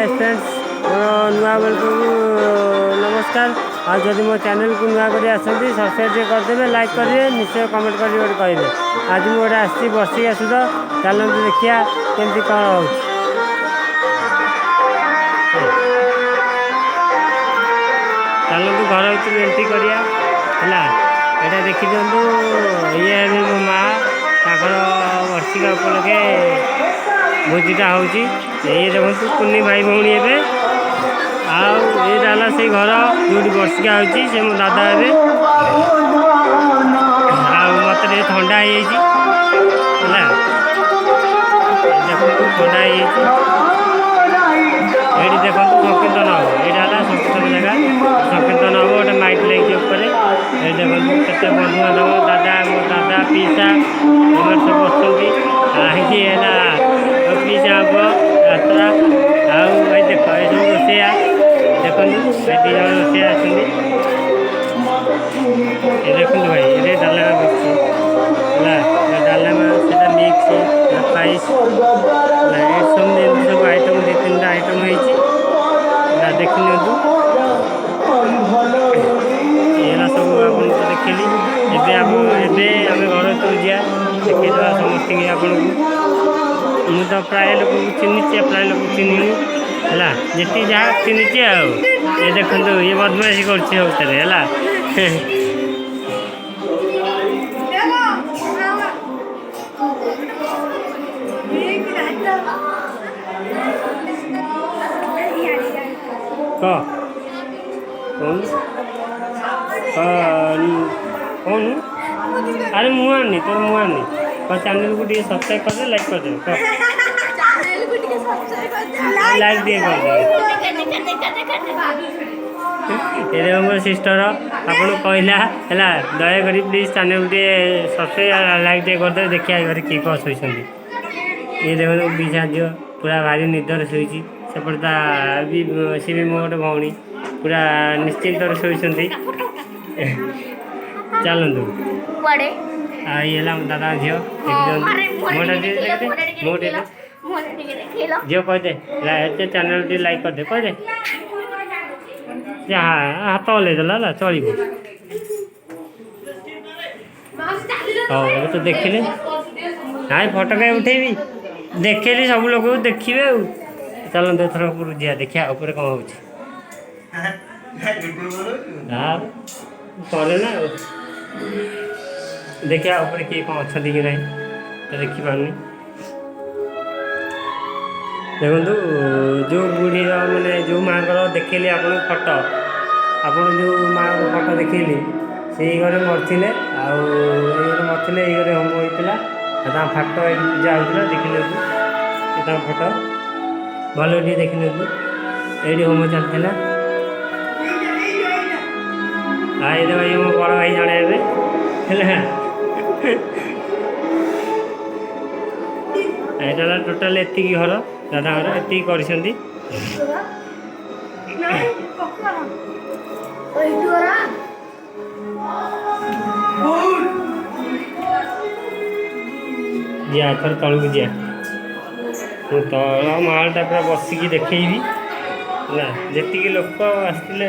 Hi friends नुआ welcome नमस्कार। आज जदि मो चैनल को नुआ कर सब्सक्राइब करदे लाइक करेंगे निश्चय कमेंट कर कहे। आज मुझे आसी बर्षिका सुध चलते देखिया केमती कौन हो चलतु घर भर एंट्री करिया है देखी दिंतु ये मो माँ वर्षिका उपलक्षे भोजीटा हूँ ये देखो कुन्नी भाई भौणी ए आला से घर जो वर्षिका हो मो दादा ए मत ठंडा है देखो ठंडा है ये देखो संकीर्तन हम यहाँ संकीर्तन जगह संकीर्तन हम गोटे माइक लगे ऊपर ये देखो केते बंधु बांधव दादा मो दादा पीसा सब अच्छी है पीसा हम यात्रा आई देख ये सब रोसैया देखो ये दी जन रोसैया देखो भाई ये डालमा बस डालमा से मिक्स पाइस सब आइटम दो तीन आइटम है देखी ये सब आपको देखिली एवं घर तो जा देखा समस्त आपन को मुझे प्राय लोक चिन्ह प्राय लोक चिन्हनी है जी जहाँ चिन्ह ये देखो ये बदमाशी कर कौन अरे मुआनी तोर मुआनी चैनल को सब्सक्राइब कर दे लाइक कर दे लाइक दिए कर मोर सिस्टर आपको कहला है दयाकोरी प्लीज चैनल को सब्सक्राइब लाइक दिए करदे देखिए घर किए कौन शोती ये देखो विशा झील पूरा भारी निदर शोची सेपटा भी सी भी मो गोटे भौणी पूरा निश्चिंत शोती चलतु ये दादा झील झील कहदे चैनल टी लाइक करदे कहदे हाँ हाथ हल्ला चलो हाँ तो देखिले ना फटो कहीं उठेबी देखेली सब लोग देखिए चलते थर ऊपर जा देखिया ऊपर कौन हो ना देखिया ऊपर किए कौन अच्छा कि ना तो देखिपारनी देखो जो बुढ़ी मैंने जो माँ देखली आप फटो आप जो माँ फटो देखली से घरे मरते मरते ये घरे होम होता फाट ये पूजा होता देखिए फटो भल टे देखिए ये होम चलता ये मो बड़ भाई जड़े यहाँ टोटाल एति घर दादा घर एति कर जा थर तलू जा तल महलटा पूरा बसिकी देखी ना जी लोक आसते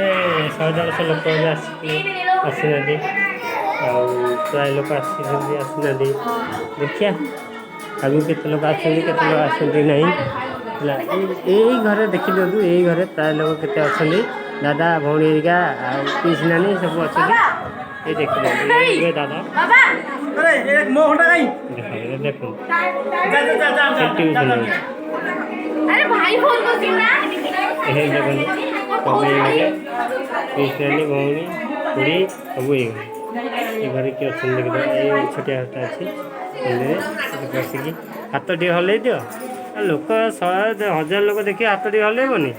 100-150 लोक आसना प्राय लोक आसना देखिया आगु केते लोक आसते नहीं यही घर देखी दिखाँ यही घर प्राय लोग केते अच्छा दादा भौणी हेरिका पीस नानी सब अच्छा ये देखिए दादा देखो नानी भौणी बुढ़ी सब ये घर किए अच्छे देखिए छोटिया हाथ अच्छी बसिकी हाथ टे हल दियो लोक 100-1000 लोक देखिए हाथ टे हल्बनी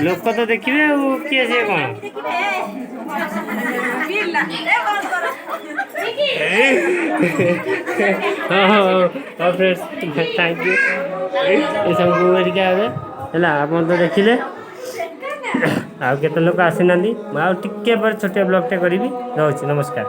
लोक तो देखिए किए सी कौन हाँ फ्रेंड्स थैंक यू ये सब है आप तो देखिले आउ केते लोक आसी ना टे पर छोटे ब्लॉगटे करी रोचे नमस्कार।